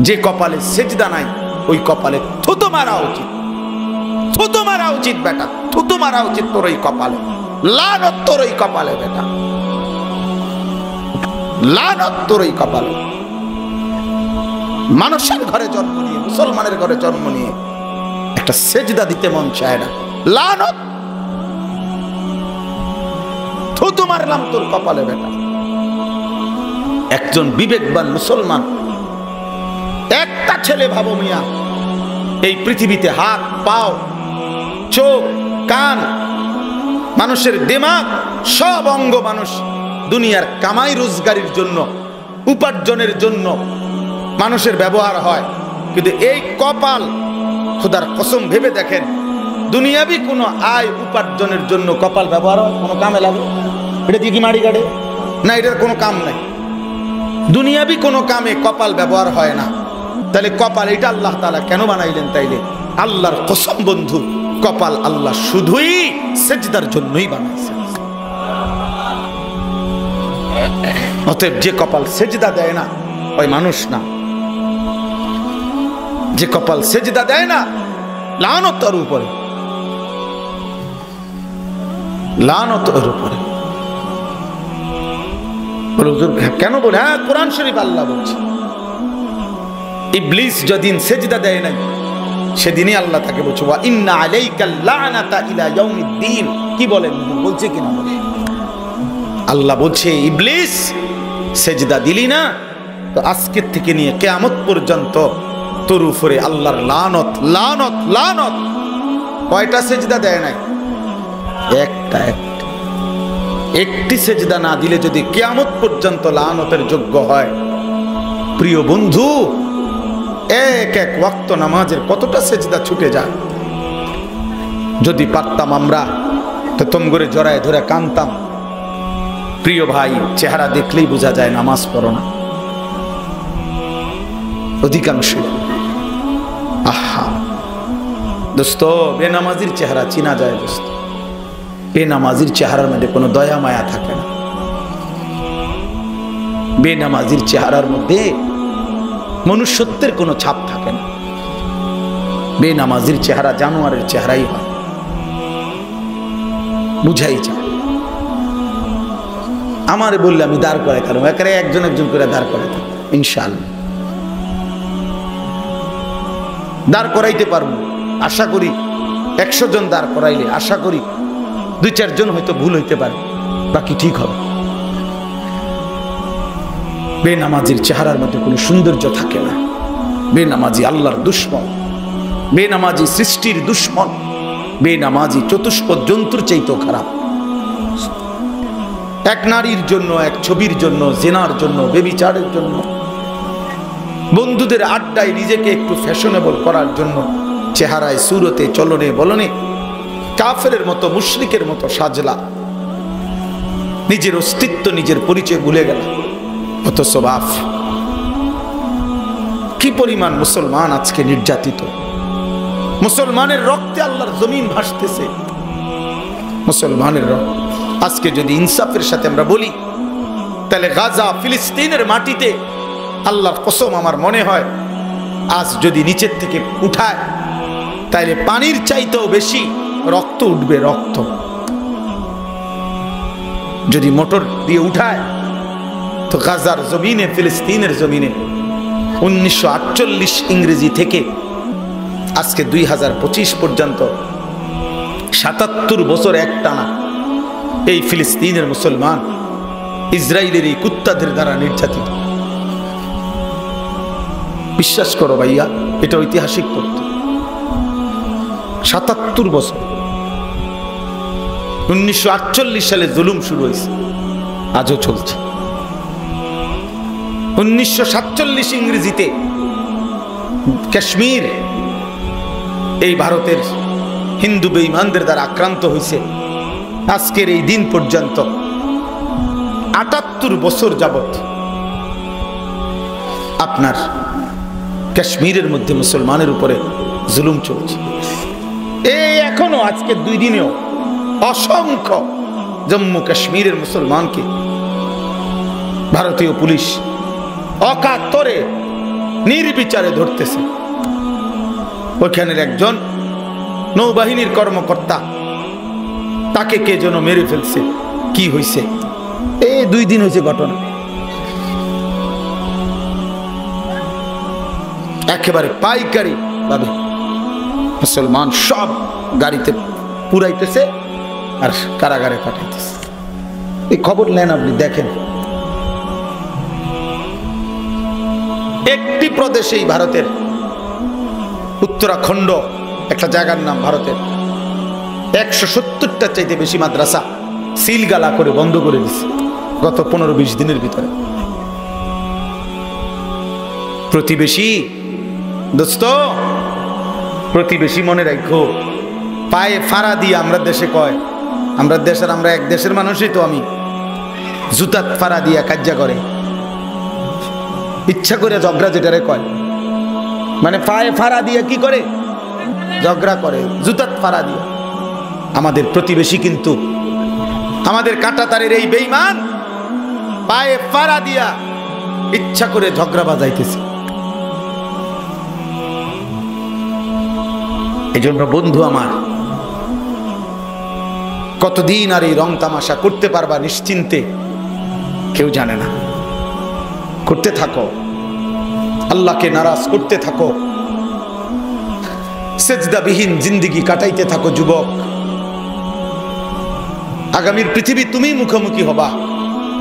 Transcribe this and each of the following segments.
যে কপালে সেজদা নাই ওই কপালে থুতু মারা উচিত, থুতু মারা উচিত বেটা, থুতু মারা উচিত তোর ওই কপালে। লানত তোর ওই কপালে বেটা, লানত তোর ওই কপালে। মানুষের ঘরে জন্ম নিয়ে, মুসলমানের ঘরে জন্ম নিয়ে একটা সেজদা দিতে মন চায় না, লানত। থুতু মারলাম তোর কপালে বেটা। একজন বিবেকবান মুসলমান, একটা ছেলে ভাবো মিয়া, এই পৃথিবীতে হাত পাও চোখ কান মানুষের দিমাগ সব অঙ্গ মানুষ দুনিয়ার কামাই রোজগারির জন্য উপার্জনের জন্য মানুষের ব্যবহার হয়, কিন্তু এই কপাল খোদার কসম ভেবে দেখেন দুনিয়াবি কোনো আয় উপার্জনের জন্য কপাল ব্যবহার হয়? কোনো কামে লাগে? এটা দিয়ে কি মাড়ি কাটে না? এটার কোনো কাম নাই। দুনিয়াবি কোনো কামে কপাল ব্যবহার হয় না। তাহলে কপাল এটা আল্লাহ তাআলা কেন বানাইলেন? তাইলে আল্লাহর কসম বন্ধু, কপাল আল্লাহ শুধুই সেজদার জন্যই বানাইছেন। অতএব যে কপাল সেজদা দেয় না ওই মানুষ না, যে কপাল সেজদা দেয় না লানত তার উপরে, লানত তার উপরে। কেন বলে? হ্যাঁ, কোরআন শরীফ আল্লাহ বলছে ইবলিস যেদিন সেজদা দেয় নাই সেদিনই আল্লাহ তাকে বলছে ওয়া ইন্না আলাইকাল লানাতা ইলা ইয়াউমিদ্দিন। কি বলেন? বলছে কিনা? বলে আল্লাহ বলছে ইবলিস সেজদা দিলি না তো আজকের থেকে নিয়ে কিয়ামত পর্যন্ত তোর উপরে আল্লাহর লানত, লানত, লানত। কয়টা সেজদা দেয় নাই? একটা। একটি সেজদা না দিলে যদি কিয়ামত পর্যন্ত লানতের যোগ্য হয়, প্রিয় বন্ধু এক এক ওয়াক্ত নামাজের কতটা সেজদা ছুটে যায়। যদি পারতাম আমরা তো তোমগরে জড়ায় ধরে কানতাম। প্রিয় ভাই, চেহারা দেখলেই বোঝা যায় নামাজ পড়ো না অধিকাংশ। আহা দোস্ত, বেনামাজির চেহারা চিনা যায় দোস্ত। বেনামাজির চেহারার মধ্যে কোনো দয়া মায়া থাকে না। বেনামাজির চেহারার মধ্যে মনুষ্যত্বের কোনো ছাপ থাকে না। বেনামাজির চেহারা জানোয়ারের চেহারাই হয়, বুঝাই যায়। আমারে বললে আমি দাঁড় করে থাকবো, একেবারে একজন একজন করে দাঁড় করে থাকবো ইনশাআল্লাহ। দাঁড় করাইতে পারবো আশা করি। 100 জন দাঁড় করাইলে আশা করি 2-4 জন হয়তো ভুল হইতে পারে, বাকি ঠিক হবে। বেনামাজির চেহারার মধ্যে কোনো সৌন্দর্য থাকে না। বেনামাজি আল্লাহর দুশ্মন, বেনামাজি সৃষ্টির দুশ্মন, বেনামাজি চতুষ্পদ জন্তুর চাইতেও খারাপ। এক নারীর জন্য, এক ছবির জন্য, জিনার জন্য, বেবিচারের জন্য, বন্ধুদের আড্ডায় নিজেকে একটু ফ্যাশনেবল করার জন্য চেহারায় সুরতে চলনে বলনে কাফেরের মতো মুশরিকের মতো সাজলা, নিজের অস্তিত্ব নিজের পরিচয় ভুলে গেল। অথচ বাপ কি পরিমাণ মুসলমান আজকে নির্যাতিত। মুসলমানের রক্তে আল্লাহর জমিন ভাসতেছে, মুসলমানের রক্ত। আজকে যদি ইনসাফের সাথে আমরা বলি তাহলে গাজা ফিলিস্তিনের মাটিতে আল্লাহর কসম আমার মনে হয় আজ যদি নিচের থেকে উঠায় তাইলে পানির চাইতেও বেশি রক্ত উঠবে। রক্ত যদি মোটর দিয়ে উঠায় তো গাজার জমিনে, ফিলিস্তিনের জমিনে 1948 ইংরেজি থেকে আজকে 2025 পর্যন্ত 77 বছর একটানা এই ফিলিস্তিনের মুসলমান ইসরায়েলের এই কুত্তাদের দ্বারা নির্যাতিত। বিশ্বাস করো ভাইয়া, এটা ঐতিহাসিক তথ্য। 77 বছর। 1948 সালে জুলুম শুরু হয়েছে, আজও চলছে। 1947 ইংরেজিতে কাশ্মীর এই ভারতের হিন্দু বেঈমানদের দ্বারা আক্রান্ত হয়েছে। আজকের এই দিন পর্যন্ত 78 বছর যাবত আপনার কাশ্মীরের মধ্যে মুসলমানের উপরে জুলুম চলছে। এই এখনো আজকে 2 দিনেও অসংখ্য জম্মু কাশ্মীরের মুসলমানকে ভারতীয় পুলিশ অকাতরে নির্বিচারে ধরতেছে। ওইখানের একজন নৌবাহিনীর কর্মকর্তা, তাকে কে যেন মেরে ফেলছে। কি হয়েছে? এই 2 দিন হয়েছে ঘটনা। একেবারে পাইকারি ভাবে মুসলমান সব গাড়িতে পুরাইতেছে আর কারাগারে পাঠাইতেছে। এই খবর নেন, আপনি দেখেন। একটি প্রদেশেই ভারতের উত্তরাখণ্ড একটা জায়গার নাম, ভারতের 170টা চাইতে বেশি মাদ্রাসা সিলগালা করে বন্ধ করে দিচ্ছে গত 15-20 দিনের ভিতরে। প্রতিবেশী দোস্ত, প্রতিবেশী মনে রাখো, পায়ে ফাড়া দিয়ে আমরা দেশে কয়, আমরা দেশের, আমরা এক দেশের মানুষই তো। আমি জুতাত ফাড়া দিয়া কাজ্জা করে, ইচ্ছা করে ঝগড়া যেটারে কয়, মানে পায়ে ফাড়া দিয়ে কি করে ঝগড়া করে, জুতাত ফাড়া দিয়ে। আমাদের প্রতিবেশী কিন্তু আমাদের কাঁটাতারের এই বেঈমান পায়ে ফাড়া দিয়া ইচ্ছা করে ঝগড়া বাজাইতেছে। এজন্য বন্ধু আমার, কতদিন আর এই রং তামাশা করতে পারবা নিশ্চিন্তে কেউ জানে না। করতে থাকো, আল্লাহকে নারাজ করতে থাকো, সেজদাবিহীন জিন্দেগি কাটাইতে থাকো। যুবক, আগামীর পৃথিবী তুমি মুখোমুখি হবা।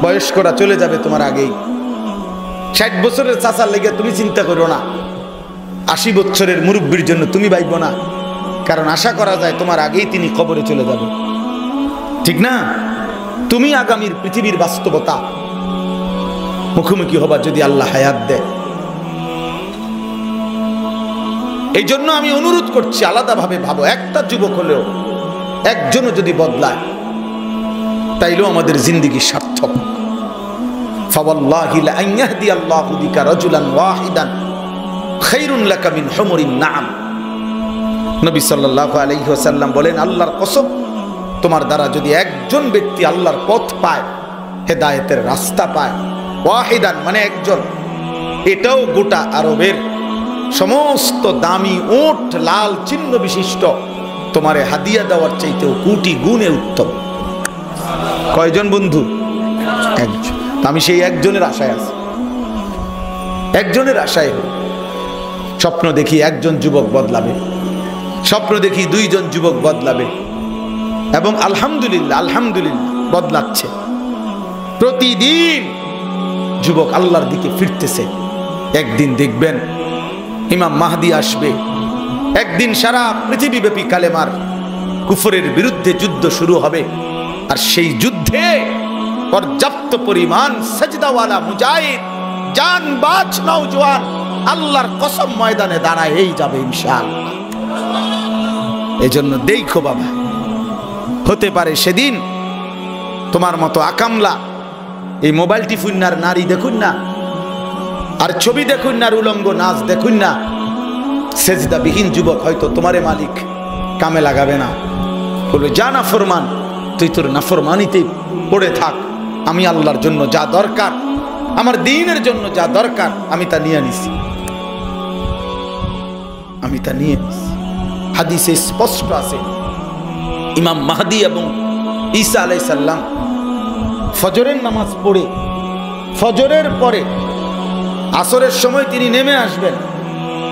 বয়স্করা চলে যাবে তোমার আগেই। 60 বছরের চাচার লেগে তুমি চিন্তা করো না, 80 বছরের মুরব্বীর জন্য তুমি ভাইব না, কারণ আশা করা যায় তোমার আগেই তিনি কবরে চলে যাবে। ঠিক না? তুমি আগামীর পৃথিবীর বাস্তবতা মুখোমুখি হবা যদি আল্লাহ হায়াত দেয়। এই জন্য আমি অনুরোধ করছি, আলাদাভাবে ভাবো। একটা যুবক হলেও, একজনও যদি বদলায়, তাইলেও আমাদের জিন্দেগি সার্থক। ফাওয়াল্লাহি লা আন ইয়াহদিয়াল্লাহু বিকা রাজুলান ওয়াহিদান খায়রুন লাকা মিন হুমুরিন নাআম। নবী সাল্লাল্লাহু আলাইহি ওয়াসাল্লাম বলেন, আল্লাহর কসম, তোমার দ্বারা যদি একজন ব্যক্তি আল্লাহর পথ পায়, হেদায়েতের রাস্তা পায়, ওয়াহিদান মানে একজন, এটাও গোটা আরবের সমস্ত দামি উট লাল চিহ্ন বিশিষ্ট তোমারে হাদিয়া দেওয়ার চাইতেও কোটি গুণে উত্তম। কয়জন বন্ধু? একজন। আমি সেই একজনের আশায় আছি, একজনের আশায়। স্বপ্ন দেখি একজন যুবক বদলাবে, স্বপ্ন দেখি 2 জন যুবক বদলাবে, এবং আলহামদুলিল্লাহ আলহামদুলিল্লাহ বদলাচ্ছে। প্রতিদিন যুবক আল্লাহর দিকে ফিরতেছে। একদিন দেখবেন ইমাম মাহদি আসবে, একদিন সারা পৃথিবীব্যাপী কালেমার কুফরের বিরুদ্ধে যুদ্ধ শুরু হবে, আর সেই যুদ্ধে পর্যাপ্ত পরিমাণ সাজদাওয়ালা মুজাহিদ জানবাজ নওজোয়ান আল্লাহর কসম ময়দানে দাঁড়ায় যাবে ইনশাআল্লাহ। এজন্য দেখো বাবা, হতে পারে সেদিন তোমার মতো আকামলা এই মোবাইল টিফুন্নার নারী দেখুন না, আর ছবি দেখুন না, উলঙ্গ নাচ দেখুন না, সেজদাবিহীন যুবক হয়তো তোমারে মালিক কামে লাগাবে না, বলবে যা না ফরমান, তুই তোর নাফরমানিতে পড়ে থাক, আমি আল্লাহর জন্য যা দরকার, আমার দ্বীনের জন্য যা দরকার আমি তা নিয়ে নিছি, আমি তা নিয়ে নিছি। হাদিসে স্পষ্ট আছে, ইমাম মাহদি এবং ঈসা আলাইহিস সালাম ফজরের নামাজ পড়ে, ফজরের পরে আসরের সময় তিনি নেমে আসবেন,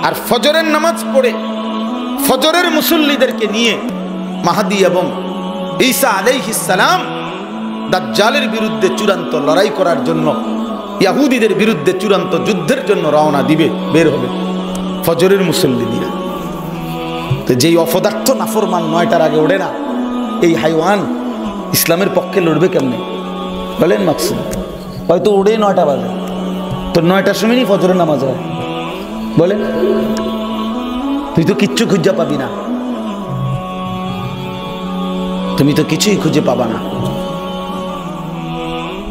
আর ফজরের নামাজ পড়ে ফজরের মুসল্লিদেরকে নিয়ে মাহদি এবং ঈসা আলাইহিস সালাম দাজ্জালের বিরুদ্ধে চূড়ান্ত লড়াই করার জন্য, ইহুদিদের বিরুদ্ধে চূড়ান্ত যুদ্ধের জন্য রওনা দিবে, বের হবে ফজরের মুসল্লি দিয়ে। তো যেই অপদার্থ নাফরমান 9টার আগে ওঠে না, এই হাইওয়ান ইসলামের পক্ষে লড়বে কেমনে বলেন? মাকসুদ হয়তো ওড়ে 9টা বাজে, তো 9টার সময়ই ফজরের নামাজ হয়, বলেন? তুই তো কিচ্ছু খুঁজে পাবি না, তুমি তো কিছুই খুঁজে পাবা না,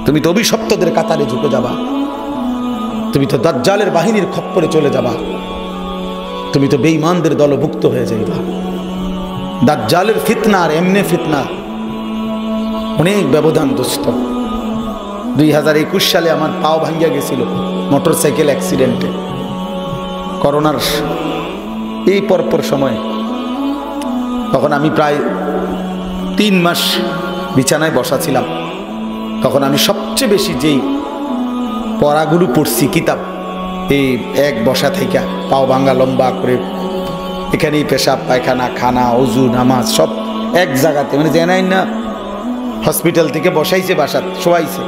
তুমি তো অভিশপ্তদের কাতারে ঝুঁকে যাবা, তুমি তো দাজ্জালের বাহিনীর খপ্পরে চলে যাবা, তুমি তো বেঈমানদের দলভুক্ত হয়ে যাইবা। দাজ্জালের ফিতনা আর এমনে ফিতনা অনেক ব্যবধান দোস্ত। 2021 সালে আমার পাও ভাঙ্গিয়া গেছিল মোটরসাইকেল অ্যাক্সিডেন্টে, করোনার এই পরপর সময়, তখন আমি প্রায় 3 মাস বিছানায় বসা ছিলাম। তখন আমি সবচেয়ে বেশি যেই পড়াগুলো পড়ছি কিতাব, এই এক বসা থেকে পাও ভাঙ্গা লম্বা করে, এখানেই পেশাব পায়খানা খানা অজু নামাজ সব এক জায়গাতে, মানে জানাই না হসপিটাল থেকে বসাইছে বাসাত শোয়াইছে,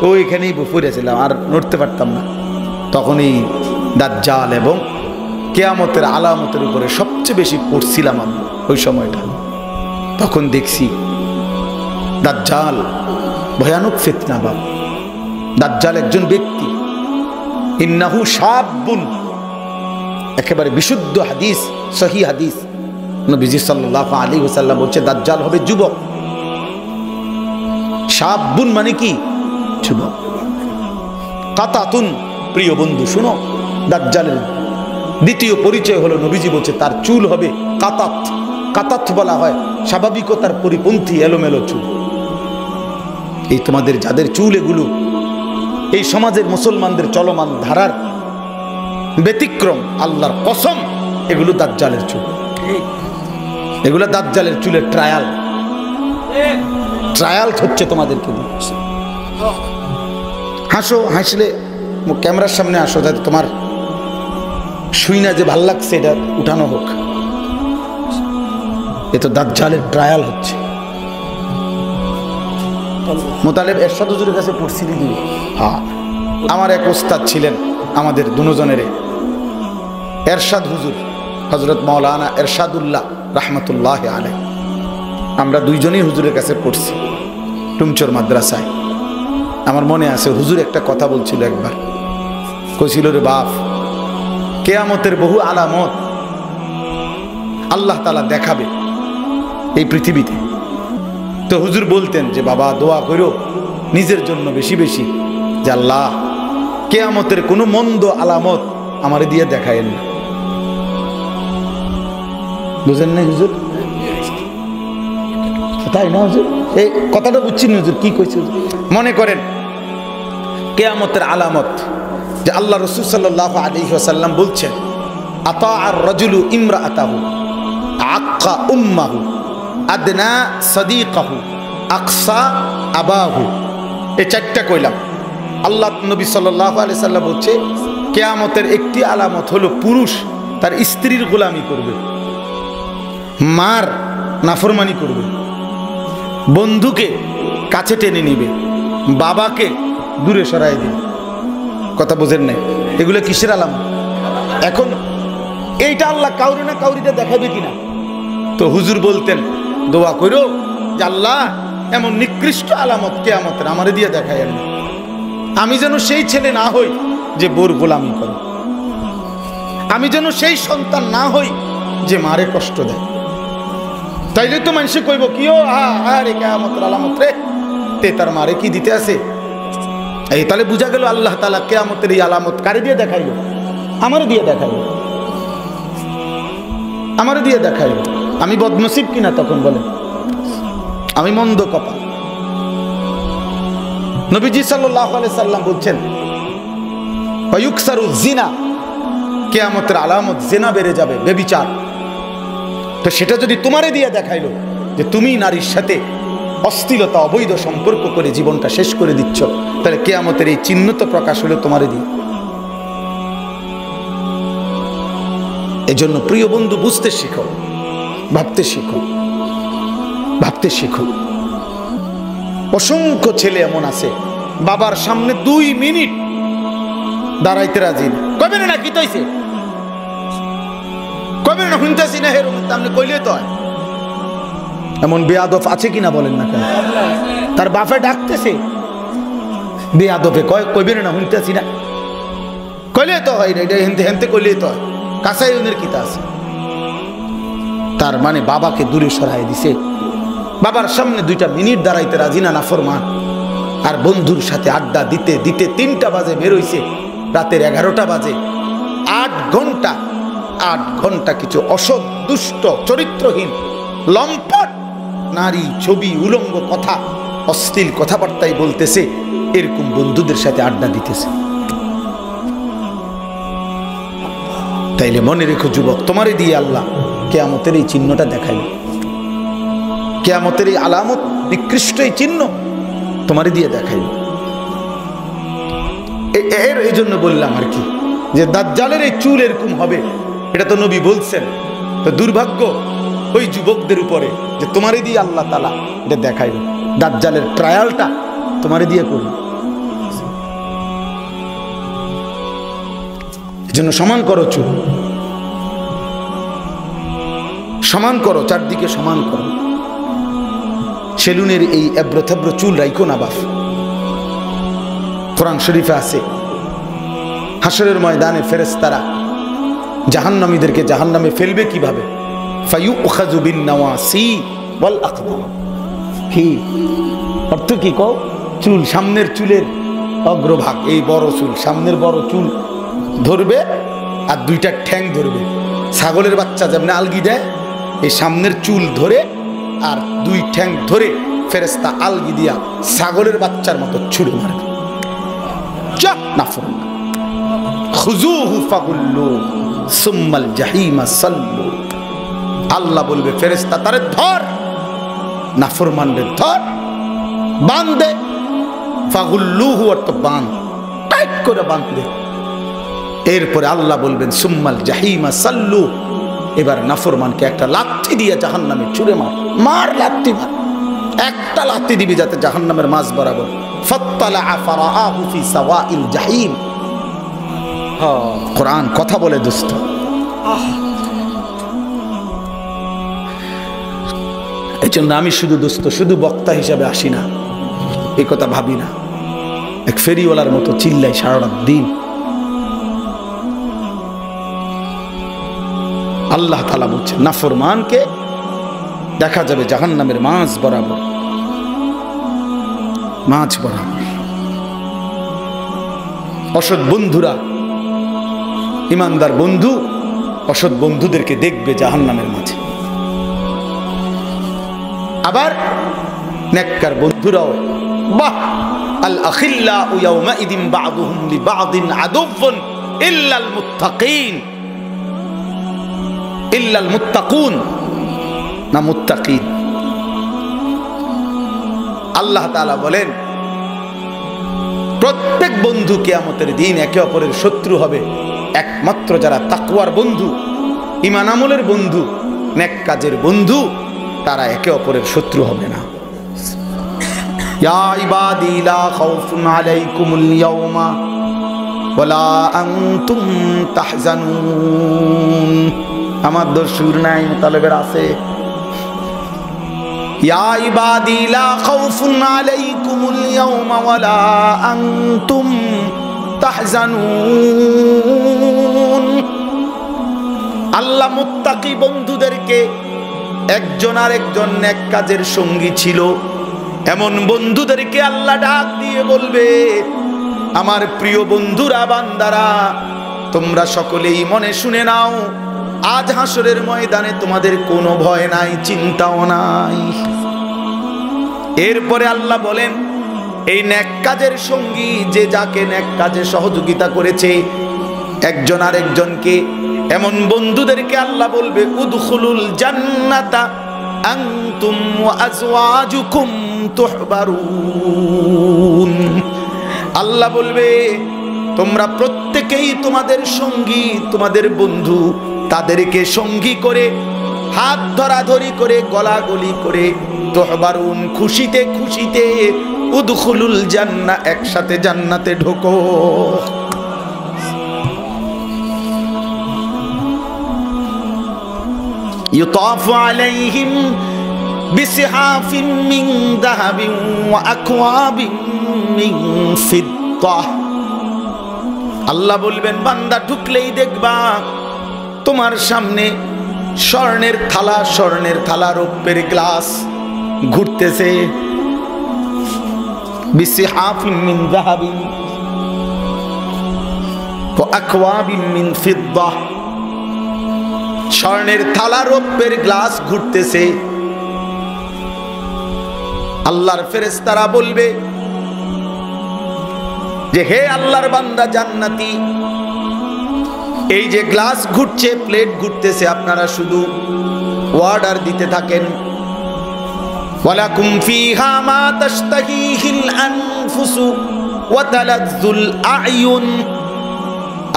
ও এখানেই পড়েছিলাম, আর নড়তে পারতাম না। তখন এই দাজ্জাল এবং কিয়ামতের আলামতের উপরে সবচেয়ে বেশি পড়ছিলাম আমি ওই সময়টা। তখন দেখছি দাজ্জাল ভয়ানক ফিতনা। বাবা, দাজ্জাল একজন ব্যক্তি, ইন্নাহু শাবুন, একেবারে বিশুদ্ধ হাদিস, সহি হাদিস, নবীজি সাল্লাল্লাহু আলাইহি ওয়াসাল্লাম বলছে দাজ্জাল হবে যুবক। শাবুন মানে কি? যুবক। কাতাতুন, প্রিয় বন্ধু শুনো, দাজ্জালের দ্বিতীয় পরিচয় হলো, নবীজি বলছে তার চুল হবে কাতাত। কাতাত বলা হয় স্বাভাবিকতার পরিপন্থী এলোমেলো চুল। এই তোমাদের যাদের চুল, এগুলো এই সমাজের মুসলমানদের চলমান ধারার ব্যতিক্রম, আল্লাহর কসম, এগুলো দাজ্জালের চুল। এগুলো দাজ্জালের চুলের ট্রায়াল হচ্ছে তোমাদেরকে। হাসো, হাসলে ক্যামেরার সামনে আসো, যাতে তোমার শুই না যে ভাল লাগছে এটা উঠানো হোক। এ তো দাজ্জালের ট্রায়াল হচ্ছে। মোতালেব এরশাদ হুজুরের কাছে পড়ছি দিদি। হ্যাঁ, আমার এক ওস্তাদ ছিলেন আমাদের দুজনের, এরশাদ হুজুর, হযরত মাওলানা এরশাদুল্লাহ রাহমাতুল্লাহ আলাইহি। আমরা দুইজনই হুজুরের কাছে পড়ছি টুমচর মাদ্রাসায়। আমার মনে আছে হুজুর একটা কথা বলছিল একবার, কইছিল, রে বাপ, কিয়ামতের বহু আলামত আল্লাহ তাআলা দেখাবে এই পৃথিবীতে। তো হুজুর বলতেন যে বাবা, দোয়া করো নিজের জন্য বেশি বেশি, যে আল্লাহ কিয়ামতের কোনো মন্দ আলামত আমারে দিয়ে দেখায়েন না। বুঝেন না হুজুর? তাই না হুজুর? এই কথাটা বুঝছি না হুজুর, কি কইছে? মনে করেন কিয়ামতের আলামত যে আল্লাহ রাসূল সাল্লাল্লাহু আলাইহি ওয়াসাল্লাম বলছেন, আতা আর রাজুলু ইমরাআতাহু, আক্কা উম্মাহু, আদনা সাদিকাহু, আকসা আবাহু। এই 4টা কইলাম। আল্লাহ নবী সাল্লাল্লাহু আলাইহি সাল্লাম বলছে কিয়ামতের একটি আলামত হলো পুরুষ তার স্ত্রীর গোলামি করবে, মার নাফরমানি করবে, বন্ধুকে কাছে টেনে নিবে, বাবাকে দূরে সরাই দিবে। কথা বোঝেন নাই? এগুলো কিসের আলামত? এখন এইটা আল্লাহ কাউরি না কাউরিতে দেখাবে কিনা? তো হুজুর বলতেন, দোয়া করো যে আল্লাহ এমন নিকৃষ্ট আলামত কিয়ামতের আমারে দিয়ে দেখায় না, আমি যেন সেই ছেলে না হই যে বোর গোলামি করে, আমি যেন সেই সন্তান না হই যে মারে কষ্ট দেয়। তাইলে তো মানুষে কইব কি, ও রে কিয়ামতের আলামত রে, তে তার মারে কি দিতে আছে? এই তাহলে বুঝা গেল আল্লাহ তাআলা কিয়ামতের এই আলামত কারে দিয়ে দেখাইল? আমারে দিয়ে দেখাইল, আমারে দিয়ে দেখাইল। আমি বদনসিব কিনা তখন বলেন? আমি মন্দ কপাল। নবীজি সাল্লাল্লাহু আলাইহি সাল্লাম বলছেন, ওয়ায়ুকসারু জিনা, কিয়ামতের আলামত জিনা বেড়ে যাবে, ব্যভিচার। তো সেটা যদি তোমারে দিয়ে দেখাইলো যে তুমি নারীর সাথে অশ্লীলতা অবৈধ সম্পর্ক করে জীবনটা শেষ করে দিচ্ছ, তাহলে কিয়ামতের এই চিহ্ন তো প্রকাশ হলো তোমারে দিয়ে। এজন্য প্রিয় বন্ধু, বুঝতে শিখো, ভাবতে শিখো, ভাবতে শিখো। অসংখ্য ছেলে এমন আছে বাবার সামনে 2 মিনিট দাঁড়াইতে রাজি না। কবে না কি তৈছে, কবে না শুনতেছি না, হের সামনে কইলে তো হয়। এমন বেয়াদব আছে কিনা বলেন না কেন? তার বাপে ডাকতেছে, বেয়াদবে কইবে না শুনতেছি না, কইলে তো হয়, এটা হেনতে হেনতে কইলে তো হয়, কাঁচাই উনের কিতা আছে। তার মানে বাবাকে দূরে সরাই দিছে, বাবার সামনে 2টা মিনিট দাঁড়াইতে রাজি না, নাফরমান। আর বন্ধুর সাথে আড্ডা দিতে দিতে 3টা বাজে বেরোইছে, রাতের 11টা বাজে। 8 ঘন্টা কিছু অসৎ, দুষ্ট, চরিত্রহীন, লম্পট নারী, ছবি, উলঙ্গ কথা, অশ্লীল কথাবার্তাই বলতেছে, এরকম বন্ধুদের সাথে আড্ডা দিতেছে। তাইলে মনে রেখো যুবক, তোমারে দিয়ে আল্লাহ কিয়ামতের এই চিহ্নটা দেখাইল, কিয়ামতের এই আলামত, নিকৃষ্ট এই চিহ্ন তোমারে দিয়ে দেখাইল। এই জন্য বললাম আর কি, যে দাজ্জালের এই চুল এরকম হবে, এটা তো নবী বলছেন। তো দুর্ভাগ্য ওই যুবকদের উপরে যে তোমারে দিয়ে আল্লাহ তাআলা এটা দেখাইল, দাজ্জালের ট্রায়ালটা তোমারে দিয়ে করল। এজন্য সমান করো চুল, সমান করো, চারদিকে সমান করো। সেলুনের এই এব্রথেব্র চুল রাইখো না বাপ। কোরআন শরীফে আছে, হাসরের ময়দানে ফেরেশতারা জাহান্নামীদেরকে জাহান্নামে ফেলবে কিভাবে? ফায়ুখাযু বিন-নাওয়াসি ওয়াল আকদাম। কি অর্থ কি কও? চুল, সামনের চুলের অগ্রভাগ, এই বড় চুল, সামনের বড় চুল ধরবে আর দুইটা ঠ্যাং ধরবে। ছাগলের বাচ্চা যেমন আলগি দেয়, এই সামনের চুল ধরে আর দুই ঠ্যাং ধরে ফেরেশতা আলগি দিয়া ছাগলের বাচ্চার মতো ছুড়ে মারবে। চাপ নাফরমান, খুযুহু ফাগুল্লু সুম্মাল জাহিমা সাল্লু। আল্লাহ বলবে ফেরেশতা তারে ধর, নাফরমানদের ধর, বাঁধে। ফাগুল্লুহু অর্থ বাঁধ, টাইট করে বাঁধবে। এরপরে আল্লাহ বলবেন সুম্মাল জাহিমা সাল্লু, এবার নাফরমানকে একটা লাঠি দিয়ে জাহান্নামে ছুঁড়ে মার, মার লাঠি মার, একটা লাঠি দিবি যাতে জাহান্নামের মাঝ বরাবর। ফাত্তালাআ ফারাআহু ফি সাওয়াইল জাহিম। কোরআন কথা বলে দোস্ত। এই জন্য আমি শুধু দোস্ত, শুধু বক্তা হিসাবে আসি না, এই কথা ভাবি না। এক ফেরিওয়ালার মতো চিল্লাই সারা দিন। আল্লাহ তাআলা বলছেন নাফরমানকে দেখা যাবে জাহান্নামের মাঝ বরাবর, মাঝ বরাবর। অসৎ বন্ধুরা, ইমানদার বন্ধু অসৎ বন্ধুদেরকে দেখবে জাহান্নামের মাঝে। আবার নেককার বন্ধুরাও, বাহ, আল আখিল্লাউ ইয়াওমাইদিন বা'দুহুম লিবা'দিন আদুওয়ুন ইল্লাল মুত্তাকিন। ইল্লাল মুত্তাকুন না মুত্তাকিন। আল্লাহ তাআলা বলেন প্রত্যেক বন্ধু কিয়ামতের দিন একে অপরের শত্রু হবে, একমাত্র যারা তাকওয়ার বন্ধু, ঈমান আমলের বন্ধু, নেক কাজের বন্ধু, তারা একে অপরের শত্রু হবে না। ইয়া ইবাদি লা খাউফুন আলাইকুমুল ইয়াওমা ওয়ালা আনতুম তাহজানুন। আমার দর্শুর নাই, মুতালেবের আছে। ইয়া ইবাদি লা খাউফুন আলাইকুমুল ইয়াওমা ওয়ালা আনতুম তাহজানুন। আল্লাহ মুত্তাকি বন্ধুদেরকে একজন আর একজন নেক কাজের সঙ্গী ছিল, এমন বন্ধুদেরকে আল্লাহ ডাক দিয়ে বলবে, আমার প্রিয় বন্ধুরা, বান্দারা, তোমরা সকলেই মনে শুনে নাও, আজ হাসরের ময়দানে তোমাদের কোনো ভয় নাই, চিন্তাও নাই। এরপরে আল্লাহ বলেন এই নেক কাজের সঙ্গী, যে যাকে নেক কাজে সহযোগিতা করেছে, একজন আর একজনকে, এমন বন্ধুদেরকে আল্লাহ বলবে উদখুলুল জান্নাতা আনতুম ওয়া আজওয়াজুকুম তুহবারুন। আল্লাহ বলবে তোমরা প্রত্যেকেই তোমাদের সঙ্গী, তোমাদের বন্ধু, তাদেরকে সঙ্গী করে, হাত ধরাধরি করে, গলাগলি করে, তুহবারুন, খুশিতে খুশিতে, উদখুলুল জান্নাহ, একসাথে জান্নাতে ঢোকো। ইউতাফু আলাইহিম বিসিহাফিন মিন যাহাবিন ওয়া আকওয়াবিন মিন ফিদ্দাহ। আল্লাহ বলবেন বান্দা ঢুকলেই দেখবা তোমার সামনে স্বর্ণের থালা, রৌপ্যের গ্লাস ঘুরতেছে। বিসিহাফিন মিন যাহাবিন ওয়া আকওয়াবিন মিন ফিদ্দাহ। স্বর্ণের থালা, রৌপ্যের গ্লাস ঘুরতেছে। আল্লাহর ফেরেশতারা বলবে যে হে আল্লাহর বান্দা জান্নাতি, এই যে গ্লাস ঘুরছে, প্লেট ঘুরতেছে, আপনারা শুধু অর্ডার দিতে থাকেন, ওয়ালাকুম ফিহা মা তাশতাহিহিল আনফুসু ওয়া তালাজ্জুল আ'য়ুন।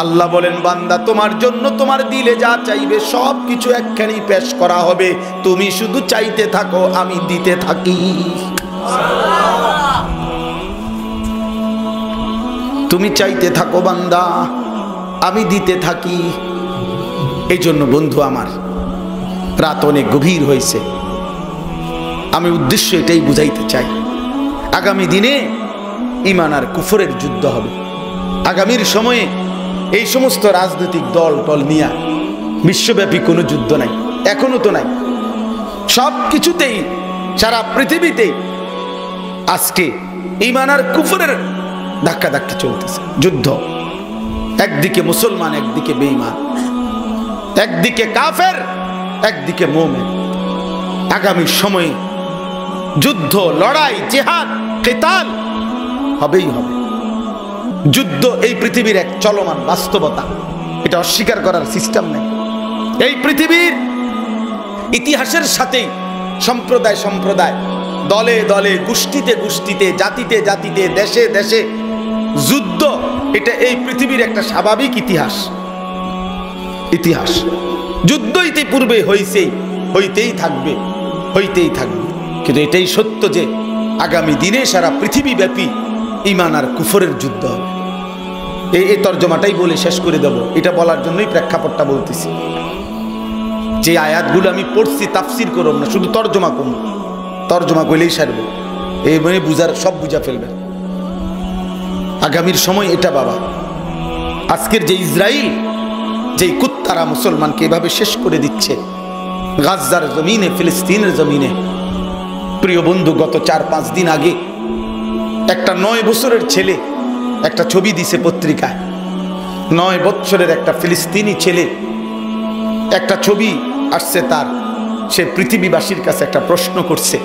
আল্লাহ বলেন, বান্দা তোমার জন্য তোমার দিলে যা চাইবে সব কিছু একখানি পেশ করা হবে, তুমি শুধু চাইতে থাকো, আমি দিতে থাকি। তুমি চাইতে থাকো বান্দা, আমি দিতে থাকি। এই জন্য বন্ধু আমার, রাত অনেক গভীর হয়েছে, আমি উদ্দেশ্য এটাই বুঝাইতে চাই, আগামী দিনে ঈমান আর কুফরের যুদ্ধ হবে। আগামীর সময়ে এই সমস্ত রাজনৈতিক দল টল নিয়ে বিশ্বব্যাপী কোনো যুদ্ধ নাই, এখনো তো নাই। সব কিছুতেই সারা পৃথিবীতেই আজকে ঈমান আর কুফরের ধাক্কা ধাক্কি চলতেছে, যুদ্ধ। একদিকে মুসলমান, একদিকে বেঈমান, একদিকে কাফের, একদিকে মুমিন। আগামী সময়ে যুদ্ধ, লড়াই, জিহাদ, কিতাল হবেই হবে। যুদ্ধ এই পৃথিবীর এক চলমান বাস্তবতা, এটা অস্বীকার করার সিস্টেম নেই। এই পৃথিবীর ইতিহাসের সাথেই সম্প্রদায় সম্প্রদায়, দলে দলে, গোষ্ঠীতে গোষ্ঠীতে, জাতিতে জাতিতে, দেশে দেশে যুদ্ধ, এটা এই পৃথিবীর একটা স্বাভাবিক ইতিহাস। ইতিহাস যুদ্ধ ইতিপূর্বে হয়েছেই, হইতেই থাকবে, হইতেই থাকবে। কিন্তু এটাই সত্য যে আগামী দিনে সারা পৃথিবীব্যাপী ঈমান আর কুফরের যুদ্ধ হবে। এই তর্জমাটাই বলে শেষ করে দেব। এটা বলার জন্যই প্রেক্ষাপটটা বলতেছি। যে আয়াতগুলো আমি পড়ছি তাফসির করব না, শুধু তর্জমা করব। তর্জমা করলেই সারবে, এই মানে বুঝার সব বুঝা ফেলবে। আগামীর সময় এটা বাবা, আজকের যে ইসরায়েল, যেই কুত্তারা মুসলমানকে এভাবে শেষ করে দিচ্ছে গাজার জমিনে, ফিলিস্তিনের জমিনে। প্রিয় বন্ধু, গত 4-5 দিন আগে একটা 9 বছরের ছেলে একটা ছবি দিছে পত্রিকায়। 9 বছরের একটা ফিলিস্তিনি ছেলে, একটা ছবি আসছে তার। সে পৃথিবীবাসীর কাছে একটা প্রশ্ন করছে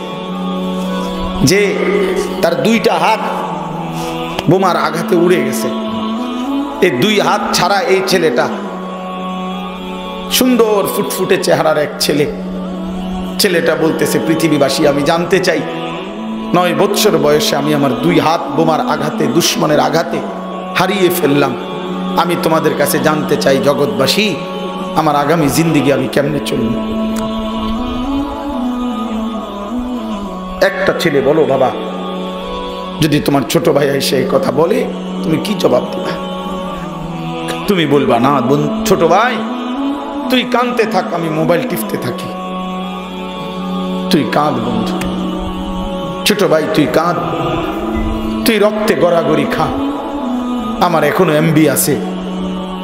যে তার 2টা হাত বোমার আঘাতে উড়ে গেছে। এই 2 হাত ছাড়া এই ছেলেটা সুন্দর ফুটফুটে চেহারার এক ছেলে। ছেলেটা বলতেছে, পৃথিবীবাসী আমি জানতে চাই, 9 বছর বয়সে আমি আমার 2 হাত বোমার আঘাতে, দুশ্মনের আঘাতে হারিয়ে ফেললাম। আমি তোমাদের কাছে জানতে চাই জগৎবাসী, আমার আগামী জিন্দেগি আমি কেমনে চলব? একটা ছেলে বলো বাবা, যদি তোমার ছোট ভাই এসে এই কথা বলে তুমি কি জবাব দিবা? তুমি বলবা, না ছোট ভাই তুই কাঁদতে থাক, আমি মোবাইল টিপতে থাকি। তুই কাঁদ বন্ধু, ছোট ভাই তুই কাঁদ, তুই রক্তে গড়াগড়ি খা। আমার এখনো এমবি আছে,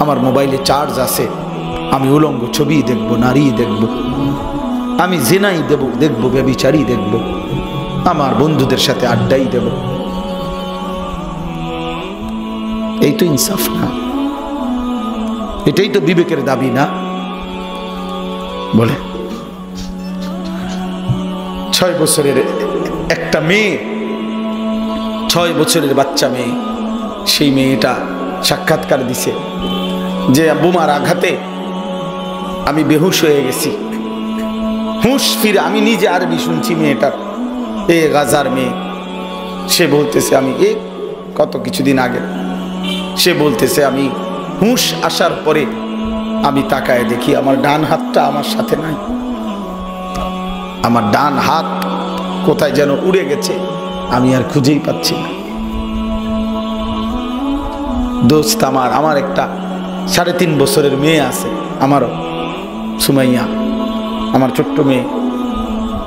আমার মোবাইলে চার্জ আছে। আমি উলঙ্গ ছবি দেখব, নারী দেখব, আমি জিনাই দেখব, ব্যভিচারী দেখব, আমার বন্ধুদের সাথে আড্ডাই দেব। এই তো ইনসাফ না? এটাই তো বিবেকের দাবি না? বলে 6 বছরের একটা মেয়ে, 6 বছরের বাচ্চা মেয়ে, সেই মেয়েটা সাক্ষাৎকার দিছে যে বোমার আঘাতে আমি বেহুশ হয়ে গেছি, হুঁশ ফিরে। আমি নিজে আরবি শুনছি মেয়েটার, এ গাজার মেয়ে। সে বলতেছে, আমি কত কিছুদিন আগে, সে বলতেছে আমি হুঁশ আসার পরে আমি তাকায় দেখি আমার ডান হাতটা আমার সাথে নাই। আমার ডান হাত কোথায় যেন উড়ে গেছে, আমি আর খুঁজেই পাচ্ছি না। দোস্ত আমার একটা 3.5 বছরের মেয়ে আছে, আমারও সুমাইয়া, আমার ছোট্ট মেয়ে।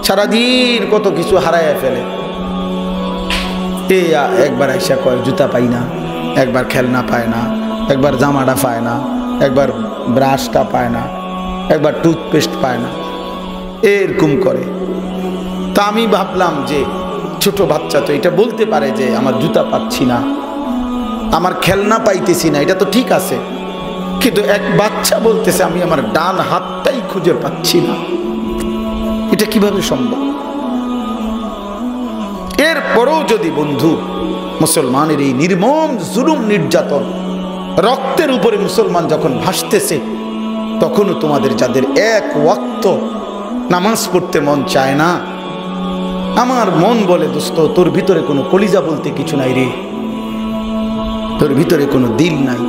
সারাদিন কত কিছু হারাইয়া ফেলে। একবার আইসা কয় জুতা পাই না, একবার খেলনা পায় না, একবার জামাটা পায় না, একবার ব্রাশটা পায় না, একবার টুথপেস্ট পায় না, এরকম করে। তা আমি ভাবলাম যে ছোট বাচ্চা তো এটা বলতে পারে যে আমার জুতা পাচ্ছি না, আমার খেলনা পাইতেছি না, এটা তো ঠিক আছে। কিন্তু এক বাচ্চা বলতেছে আমি আমার ডান হাতটাই খুঁজে পাচ্ছি না, এটা কিভাবে সম্ভব? এরপরেও যদি বন্ধু মুসলমানের এই নির্মম জুলুম নির্যাতন রক্তের উপরে মুসলমান যখন ভাসতেছে, তখনও তোমাদের যাদের এক ওয়াক্ত নামাজ পড়তে মন চায় না, আমার মন বলে দোস্ত তোর ভিতরে কোনো কলিজা বলতে কিছু নাই রে, তোর ভিতরে কোনো দিল নাই,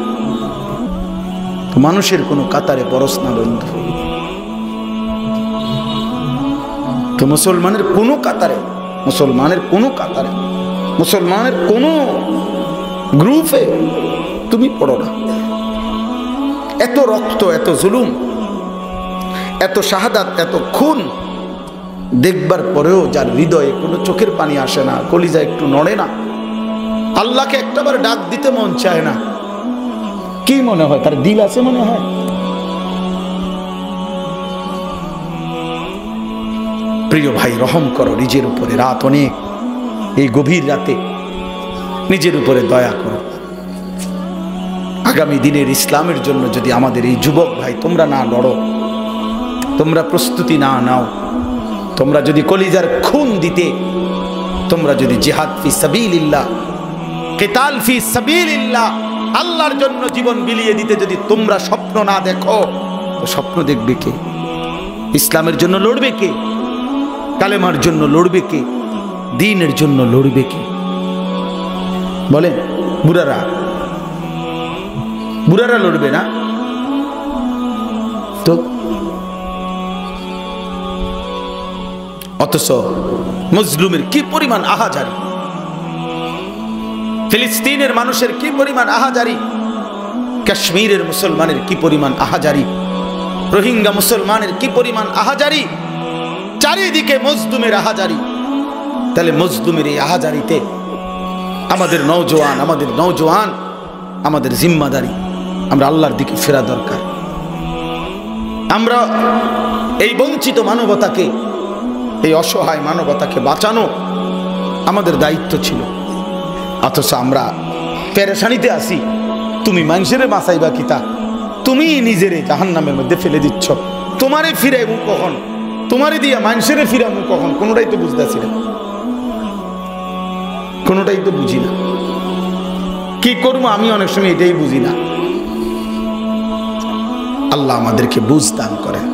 মানুষের কোনো কাতারে পরশ না বন্ধু। তো মুসলমানের কোনো কাতারে, মুসলমানের কোনো কাতারে, মুসলমানের কোনো গ্রুপে তুমি পড়ো না। এত রক্ত, এত জুলুম, এত শাহাদাত, এত খুন দেখবার পরেও যার হৃদয়ে কোনো চোখের পানি আসে না, কলিজা একটু নড়ে না, আল্লাহকে একটাবার ডাক দিতে মন চায় না, কি মনে হয় তার দিল আছে মনে হয়? প্রিয় ভাই, রহম করো নিজের উপরে। রাত অনেক, এই গভীর রাতে নিজের উপরে দয়া করো। আগামী দিনের ইসলামের জন্য যদি আমাদের এই যুবক ভাই তোমরা না লড়ো, তোমরা প্রস্তুতি না নাও, তোমরা যদি কলিজার খুন দিতে, তোমরা যদি জিহাদ ফি সাবিলিল্লাহ, কিতাল ফি সাবিলিল্লাহ, আল্লাহর জন্য জীবন বিলিয়ে দিতে যদি তোমরা স্বপ্ন না দেখো, তো স্বপ্ন দেখবে কে? ইসলামের জন্য লড়বে কে? কালেমার জন্য লড়বে কে? দ্বীনের জন্য লড়বে কে? বলেন। বুড়ারা, বুড়ারা লড়বে না তো? অথচ মজলুমের কি পরিমাণ আহাজারি, ফিলিস্তিনের মানুষের কি পরিমাণ আহাজারি, কাশ্মীরের মুসলমানের কি পরিমাণ আহাজারি, রোহিঙ্গা মুসলমানের কি পরিমাণ আহাজারি, চারিদিকে মজলুমের আহাজারি। তাহলে মজলুমের এই আহাজারিতে আমাদের নওজোয়ান, আমাদের জিম্মাদারি, আমরা আল্লাহর দিকে ফেরা দরকার। আমরা এই বঞ্চিত মানবতাকে, এই অসহায় মানবতাকে বাঁচানো আমাদের দায়িত্ব ছিল। অথচ আমরা পেরেশানিতে আছি। তুমি মানুষের বাঁচাইবা কিতা? তুমি নিজেরে জাহান্নামের মধ্যে ফেলে দিচ্ছ। তোমারে ফিরাইবো কখন? তোমারে দিয়া মানুষের ফিরাবো কখন? কোনোটাই তো বুঝতেছি না, কোনোটাই তো বুঝি না। কি করবো আমি অনেক সময় এটাই বুঝি না। আল্লাহ আমাদেরকে বুঝ দান করেন।